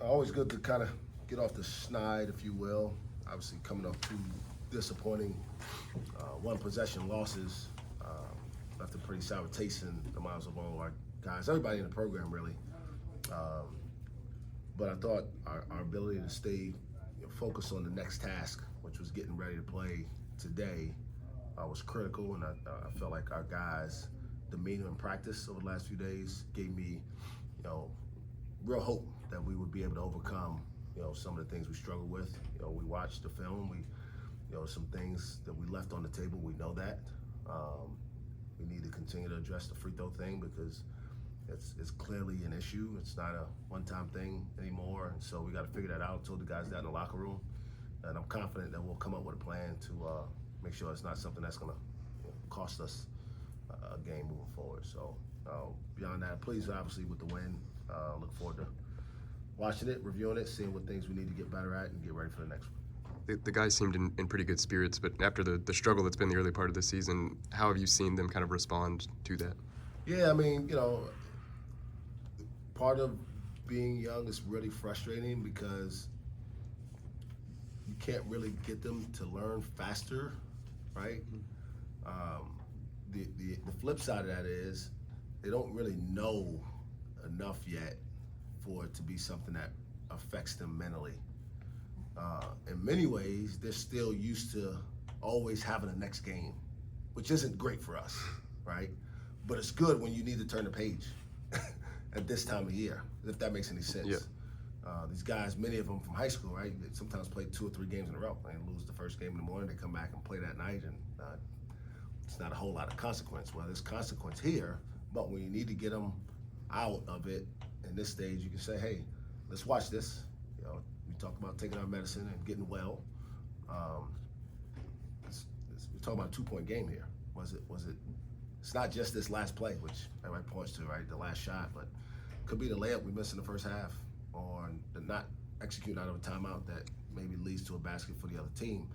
Always good to kind of get off the schneid, if you will. Obviously, coming off two disappointing one possession losses, left a pretty sour taste in the minds of all our guys, everybody in the program, really. But I thought our ability to stay focused on the next task, which was getting ready to play today, was critical, and I felt like our guys' demeanor in practice over the last few days gave me, real hope that we would be able to overcome, some of the things we struggled with. We watched the film. Some things that we left on the table. We know that. We need to continue to address the free throw thing because it's clearly an issue. It's not a one-time thing anymore, and so we got to figure that out. I told the guys that in the locker room, and I'm confident that we'll come up with a plan to make sure it's not something that's going to cost us a game moving forward. So beyond that, pleased obviously with the win. Look forward to watching it, reviewing it, seeing what things we need to get better at, and get ready for the next one. The guys seemed in pretty good spirits, but after the struggle that's been the early part of the season, how have you seen them kind of respond to that? Yeah, I mean, part of being young is really frustrating because you can't really get them to learn faster, right? The flip side of that is they don't really know enough yet for it to be something that affects them mentally. In many ways, they're still used to always having a next game, which isn't great for us, right? But it's good when you need to turn the page at this time of year, if that makes any sense. Yeah. These guys, many of them from high school, right? They sometimes play 2 or 3 games in a row. They lose the first game in the morning, they come back and play that night, and it's not a whole lot of consequence. Well, there's consequence here, but when you need to get them out of it in this stage, you can say, hey, let's watch this. We talk about taking our medicine and getting well. We're talking about a 2-point game here. Was it? It's not just this last play, which everybody points to, right? The last shot, but it could be the layup we missed in the first half, or the not executing out of a timeout that maybe leads to a basket for the other team.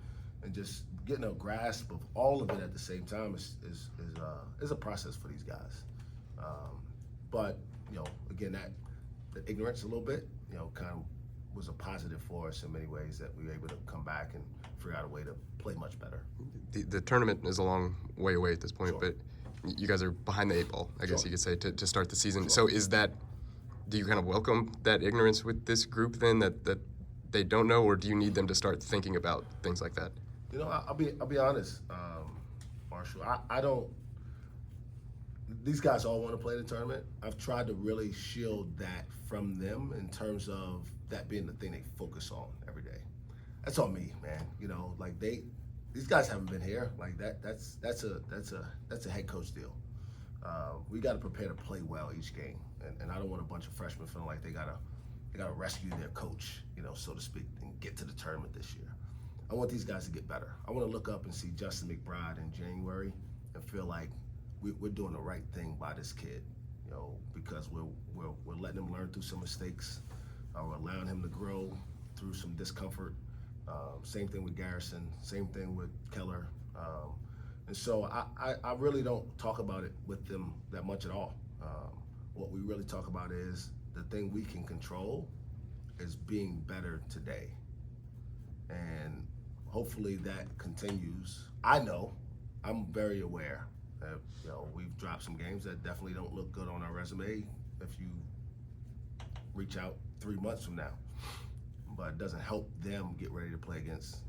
And just getting a grasp of all of it at the same time is a process for these guys. But again, that ignorance a little bit, kind of was a positive for us in many ways, that we were able to come back and figure out a way to play much better. The tournament is a long way away at this point, Sure. but you guys are behind the 8 ball, I guess Sure. you could say, to start the season. Sure. So do you kind of welcome that ignorance with this group then, that they don't know, or do you need them to start thinking about things like that? I'll be honest, Marshall. I don't. These guys all want to play the tournament. I've tried to really shield that from them in terms of that being the thing they focus on every day. That's on me, man. These guys haven't been here. Like that's a head coach deal. We got to prepare to play well each game, and I don't want a bunch of freshmen feeling like they gotta rescue their coach, so to speak, and get to the tournament this year. I want these guys to get better. I want to look up and see Justin McBride in January and feel like we're doing the right thing by this kid, because we're letting him learn through some mistakes. We're allowing him to grow through some discomfort. Same thing with Garrison. Same thing with Keller. And so I really don't talk about it with them that much at all. What we really talk about is the thing we can control is being better today. And hopefully that continues. I know, I'm very aware that we've dropped some games that definitely don't look good on our resume if you reach out 3 months from now. But it doesn't help them get ready to play against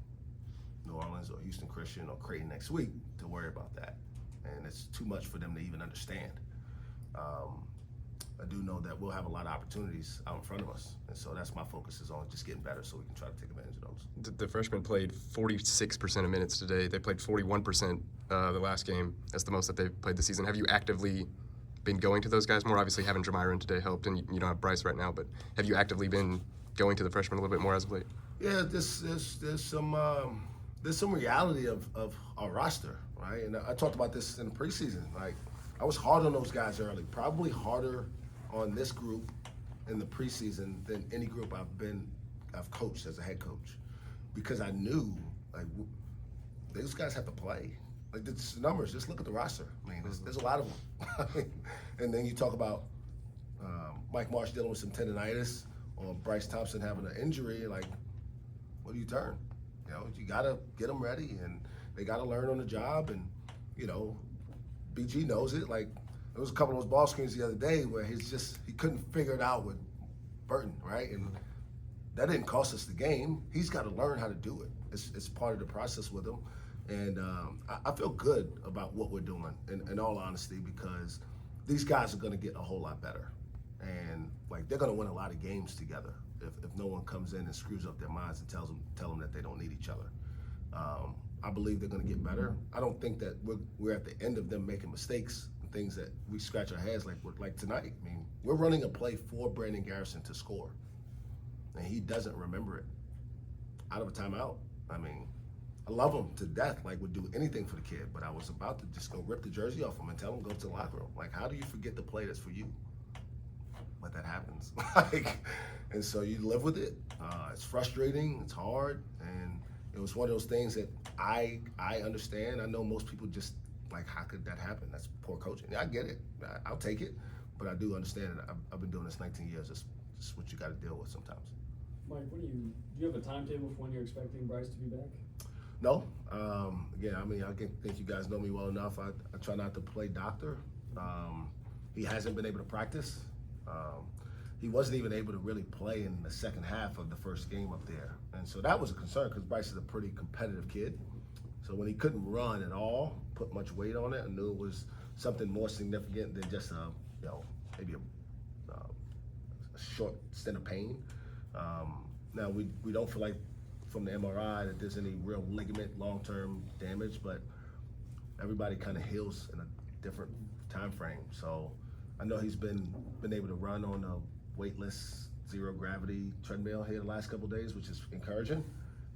New Orleans or Houston Christian or Creighton next week to worry about that. And it's too much for them to even understand. I do know that we'll have a lot of opportunities out in front of us. And so that's my focus, is on just getting better so we can try to take advantage of those. The freshmen played 46% of minutes today. They played 41% the last game. That's the most that they've played this season. Have you actively been going to those guys more? Obviously, having Jamiron today helped, and you don't have Bryce right now, but have you actively been going to the freshmen a little bit more as of late? Yeah, there's some reality of our roster, right? And I talked about this in the preseason. Like, I was hard on those guys early, probably harder on this group in the preseason than any group I've coached as a head coach, because I knew, like, these guys have to play. Like, the numbers, just look at the roster. I mean, there's a lot of them. And then you talk about Mike Marsh dealing with some tendonitis, or Bryce Thompson having an injury, like, what do you turn? You know, you got to get them ready, and they got to learn on the job. And, you know, BG knows it. Like, there was a couple of those ball screens the other day where he couldn't figure it out with Boynton, right? And that didn't cost us the game. He's got to learn how to do it. It's part of the process with him. And I feel good about what we're doing, in all honesty, because these guys are going to get a whole lot better. And, like, they're going to win a lot of games together if no one comes in and screws up their minds and tell them that they don't need each other. I believe they're going to get better. I don't think that we're at the end of them making mistakes and things that we scratch our heads like tonight. I mean, we're running a play for Brandon Garrison to score, and he doesn't remember it out of a timeout. I mean, I love him to death, like would do anything for the kid, but I was about to just go rip the jersey off him and tell him go to the locker room. Like, how do you forget the play that's for you? But that happens. And so you live with it. It's frustrating, it's hard, and it was one of those things that I understand. I know most people just, like, how could that happen? That's poor coaching. Yeah, I get it. I'll take it, but I do understand it. I've been doing this 19 years. It's what you got to deal with sometimes. Mike, do you have a timetable for when you're expecting Bryce to be back? No. Again, I mean, I think you guys know me well enough. I try not to play doctor. He hasn't been able to practice. He wasn't even able to really play in the second half of the first game up there. And so that was a concern because Bryce is a pretty competitive kid. So when he couldn't run at all, put much weight on it, I knew it was something more significant than just maybe a short stint of pain. Now we don't feel like from the MRI that there's any real ligament long-term damage, but everybody kind of heals in a different time frame. So I know he's been able to run on a weightless, zero gravity treadmill here the last couple of days, which is encouraging.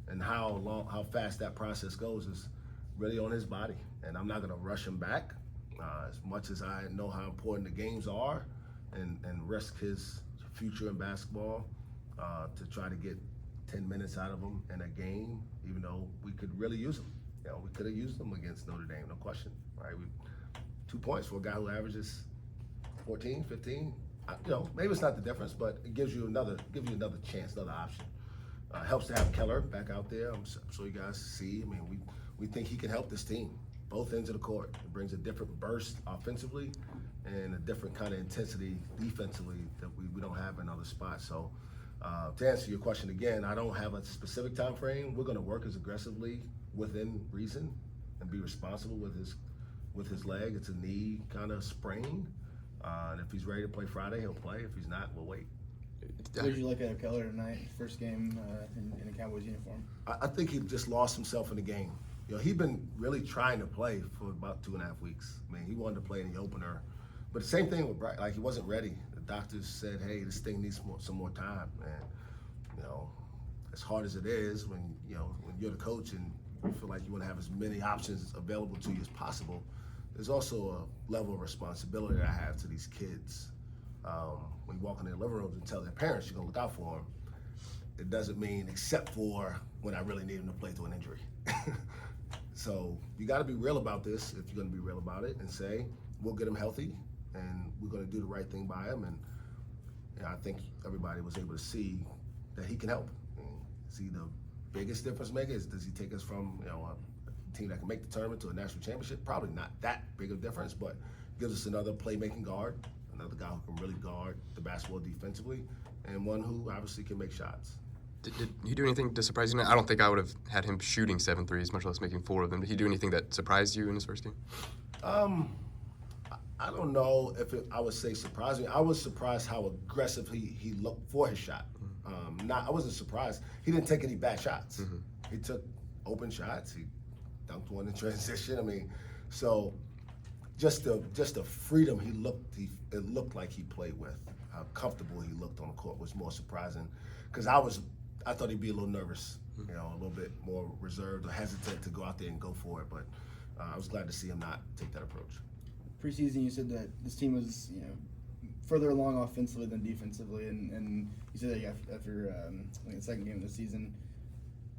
And how fast that process goes is really on his body. And I'm not going to rush him back as much as I know how important the games are and risk his future in basketball to try to get 10 minutes out of him in a game, even though we could really use him. You know, we could have used him against Notre Dame, no question, right? 2 points for a guy who averages 14, 15. You know, maybe it's not the difference, but it gives you another chance, another option. Helps to have Keller back out there. I'm sure you guys see. I mean, we think he can help this team, both ends of the court. It brings a different burst offensively and a different kind of intensity defensively that we don't have in other spots. So to answer your question again, I don't have a specific time frame. We're going to work as aggressively within reason and be responsible with his leg. It's a knee kind of sprain. And if he's ready to play Friday, he'll play. If he's not, we'll wait. What did you look at Keller tonight, first game in a Cowboys uniform? I think he just lost himself in the game. You know, he'd been really trying to play for about 2.5 weeks. I mean, he wanted to play in the opener. But the same thing with Bryce, like, he wasn't ready. The doctors said, hey, this thing needs some more time. And, you know, as hard as it is, when you're the coach and you feel like you want to have as many options available to you as possible, there's also a level of responsibility that I have to these kids. When you walk in their living rooms and tell their parents you're going to look out for them, it doesn't mean except for when I really need them to play through an injury. So you got to be real about this if you're going to be real about it and say, we'll get him healthy and we're going to do the right thing by him. And I think everybody was able to see that he can help. Is he the biggest difference maker? Does he take us from a team that can make the tournament to a national championship? Probably not that big of a difference, but gives us another playmaking guard, another guy who can really guard the basketball defensively, and one who obviously can make shots. Did he do anything to surprise you? I don't think I would have had him shooting 7 threes, much less making 4 of them. Did he do anything that surprised you in his first game? I don't know if I would say surprised me. I was surprised how aggressive he looked for his shot. I wasn't surprised. He didn't take any bad shots. Mm-hmm. He took open shots. He dunked one in transition. I mean, so just the freedom it looked like he played with. How comfortable he looked on the court was more surprising, because I thought he'd be a little nervous, a little bit more reserved or hesitant to go out there and go for it. But I was glad to see him not take that approach. Preseason, you said that this team was further along offensively than defensively, and you said that after the second game of the season.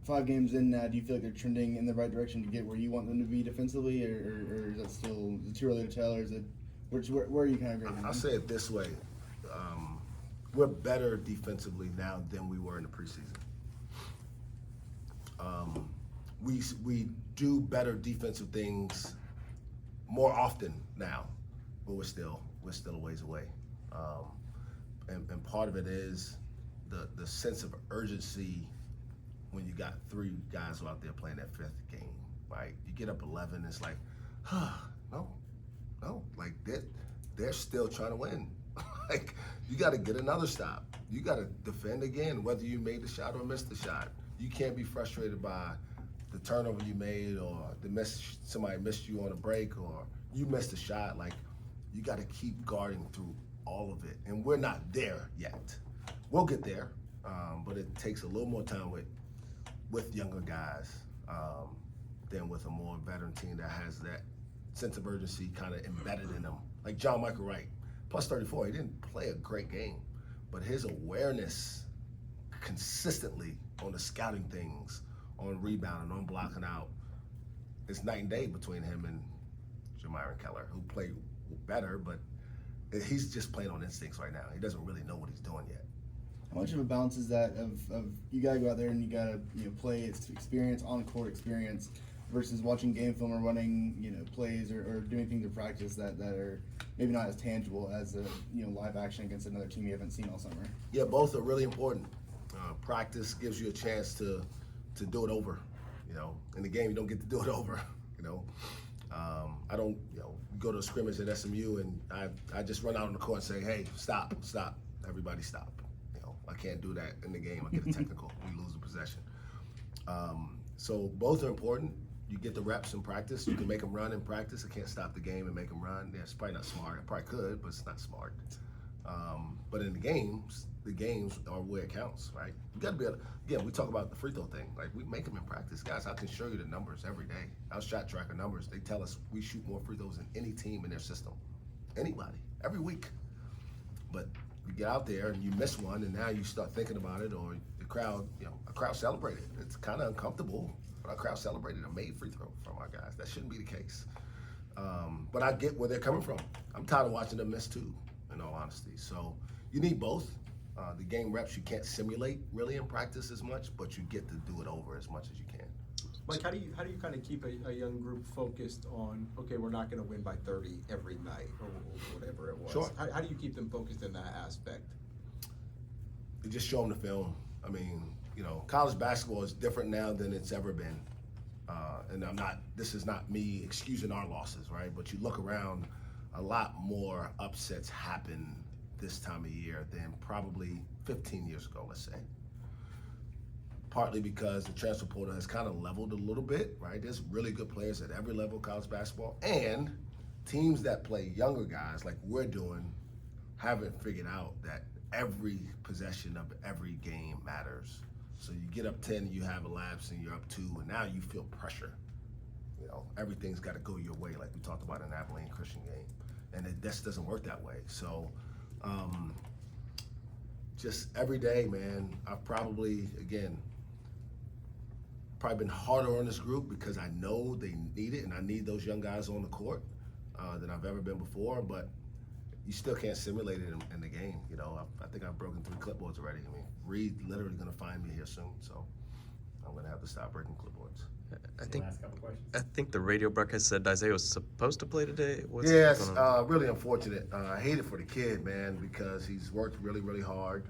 5 games in now, do you feel like they're trending in the right direction to get where you want them to be defensively, or is that still too early to tell, or is it where are you kind of grading? I'll say it this way. we're better defensively now than we were in the preseason. We do better defensive things more often now, but we're still a ways away. And part of it is the sense of urgency when you got 3 guys out there playing that 5th game, right? You get up 11, it's like, no, like they're still trying to win. Like, you got to get another stop. You got to defend again, whether you made the shot or missed the shot. You can't be frustrated by the turnover you made or somebody missed you on a break or you missed a shot. Like, you got to keep guarding through all of it. And we're not there yet. We'll get there, but it takes a little more time with younger guys than with a more veteran team that has that sense of urgency kind of embedded in them. Like John Michael Wright, plus 34, he didn't play a great game, but his awareness consistently on the scouting things, on rebounding, on blocking out, it's night and day between him and Jamiron Keller, who played better, but he's just playing on instincts right now. He doesn't really know what he's doing yet. How much of a balance is that of you gotta go out there and you gotta play experience, on court experience, versus watching game film or running plays or doing things in practice that are maybe not as tangible as a live action against another team you haven't seen all summer? Yeah, both are really important. Practice gives you a chance to do it over. In the game you don't get to do it over. I don't go to a scrimmage at SMU and I just run out on the court and say, hey, stop, everybody stop. I can't do that in the game. I get a technical. We lose the possession. So both are important. You get the reps in practice. You can make them run in practice. I can't stop the game and make them run. Yeah, it's probably not smart. I probably could, but it's not smart. But in the games are where it counts, right? You got to be able to, again, we talk about the free throw thing. Like, we make them in practice. Guys, I can show you the numbers every day. Our shot tracker numbers, they tell us we shoot more free throws than any team in their system. Anybody, every week. But you get out there and you miss one, and now you start thinking about it, or the crowd, a crowd celebrated. It's kind of uncomfortable, but our crowd celebrated a made free throw from our guys. That shouldn't be the case. But I get where they're coming from. I'm tired of watching them miss too, in all honesty. So you need both. The game reps you can't simulate really in practice as much, but you get to do it over as much as you can. Mike, how do you kind of keep a young group focused on, okay, we're not going to win by 30 every night or whatever it was? Sure. How do you keep them focused in that aspect? You just show them the film. I mean, college basketball is different now than it's ever been. And this is not me excusing our losses, right? But you look around, a lot more upsets happen this time of year than probably 15 years ago, let's say. Partly because the transfer portal has kind of leveled a little bit, right? There's really good players at every level of college basketball, and teams that play younger guys like we're doing haven't figured out that every possession of every game matters. So you get up 10, you have a lapse, and you're up 2, and now you feel pressure. Everything's got to go your way, like we talked about in the Abilene Christian game, and it just doesn't work that way. So just every day, man, I've probably been harder on this group because I know they need it, and I need those young guys on the court than I've ever been before, but you still can't simulate it in the game. I think I've broken 3 clipboards already. I mean, Reed literally going to find me here soon, so I'm going to have to stop breaking clipboards. Last couple questions. I think the radio broadcast said Isaiah was supposed to play today. What's Yes, going on? really unfortunate. I hate it for the kid, man, because he's worked really, really hard.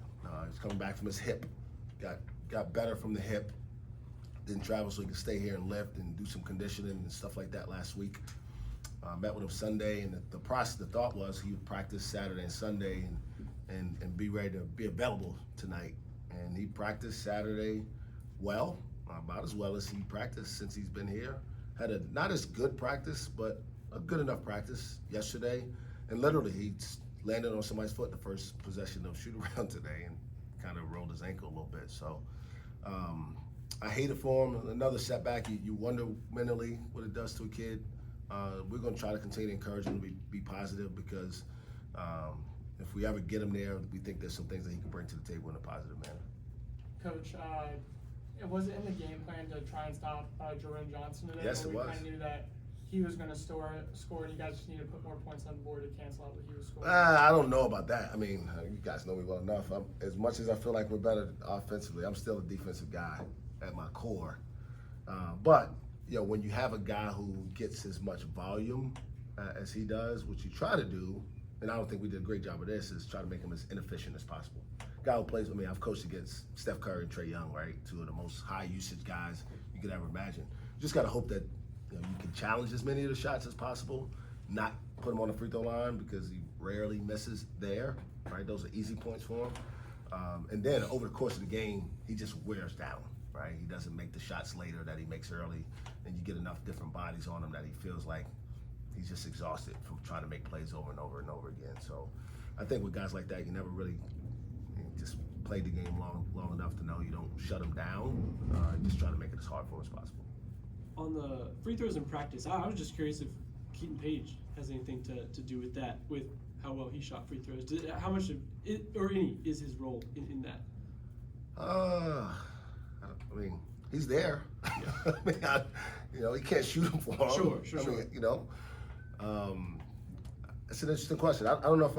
He's coming back from his hip. Got better from the hip. Didn't travel so he could stay here and lift and do some conditioning and stuff like that last week. Met with him Sunday, and the thought was he would practice Saturday and Sunday and be ready to be available tonight. And he practiced Saturday well, about as well as he practiced since he's been here. Had a not as good practice, but a good enough practice yesterday. And literally, he landed on somebody's foot the first possession of shoot around today and kind of rolled his ankle a little bit. So I hate it for him. Another setback. You wonder mentally what it does to a kid. We're going to try to continue to encourage him to be positive, because if we ever get him there, we think there's some things that he can bring to the table in a positive manner. Coach, was it in the game plan to try and stop Jerome Johnson today? Yes, it was. We kind of knew that he was going to score, and you guys just need to put more points on the board to cancel out what he was scoring? I don't know about that. I mean, you guys know me well enough. As much as I feel like we're better offensively, I'm still a defensive guy at my core. But when you have a guy who gets as much volume as he does, what you try to do, and I don't think we did a great job of this, is try to make him as inefficient as possible. Guy who plays with me, I've coached against Steph Curry and Trae Young, right? Two of the most high usage guys you could ever imagine. You just got to hope that you can challenge as many of the shots as possible, not put him on the free throw line because he rarely misses there, right? Those are easy points for him. And then over the course of the game, he just wears down, right? He doesn't make the shots later that he makes early, and you get enough different bodies on him that he feels like he's just exhausted from trying to make plays over and over and over again. So I think with guys like that, you never really just play the game long enough to know you don't shut him down. Just try to make it as hard for him as possible. On the free throws in practice, I was just curious if Keaton Page has anything to do with that, with how well he shot free throws. How much of it, or any, is his role in that? I mean, he's there. I mean, he can't shoot him for him. Sure. I mean, it's an interesting question. I don't know if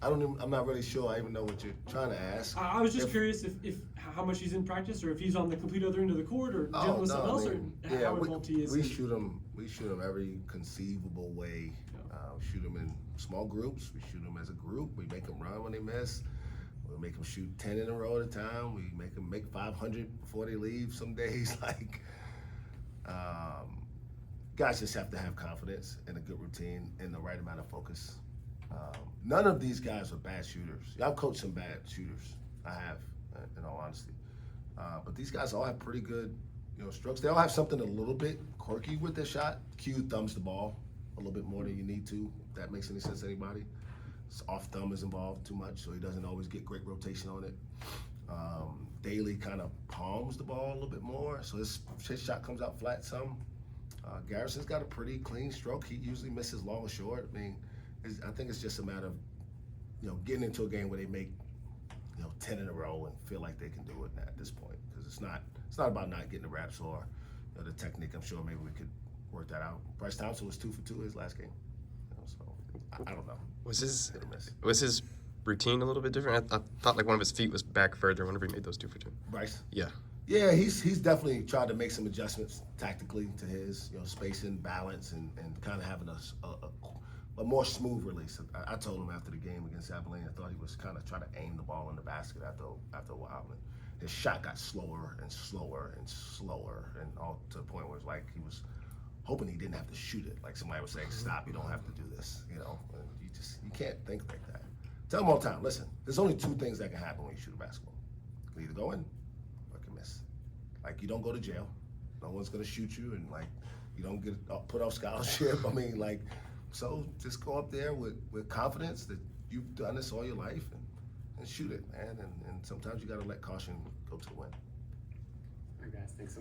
I'm not really sure I even know what you're trying to ask. I was just curious if how much he's in practice, or if he's on the complete other end of the court, or dealing with something else, or how involved he is. We shoot him every conceivable way. We shoot him in small groups. We shoot them as a group. We make them run when they miss. We make them shoot 10 in a row at a time. We make them make 500 before they leave some days. Guys just have to have confidence and a good routine and the right amount of focus. None of these guys are bad shooters. I've coached some bad shooters. I have, in all honesty. But these guys all have pretty good, strokes. They all have something a little bit quirky with their shot. Q thumbs the ball a little bit more than you need to, if that makes any sense to anybody. His off thumb is involved too much, so he doesn't always get great rotation on it. Daly kind of palms the ball a little bit more, so his shot comes out flat some. Garrison's got a pretty clean stroke. He usually misses long or short. I mean, I think it's just a matter of, getting into a game where they make, 10 in a row and feel like they can do it at this point. Because it's not about not getting the reps or the technique. I'm sure maybe we could work that out. Bryce Thompson was 2 for 2 his last game. So I don't know. Was his routine a little bit different? I thought like one of his feet was back further whenever he made those 2 for 2. Bryce? Yeah. Yeah, he's definitely tried to make some adjustments tactically to his, spacing, balance, and kind of having a more smooth release. I told him after the game against Abilene, I thought he was kind of trying to aim the ball in the basket after a while. And his shot got slower and slower and slower, and all to the point where it's like he was hoping he didn't have to shoot it. Like somebody was saying, "Stop! You don't have to do this." And you can't think like that. Tell him all the time. Listen, there's only 2 things that can happen when you shoot a basketball. You can either go in or you can miss. Like you don't go to jail. No one's gonna shoot you, and you don't get put off scholarship. So just go up there with confidence that you've done this all your life and shoot it, man. And sometimes you got to let caution go to the wind. All right, guys, thanks so much.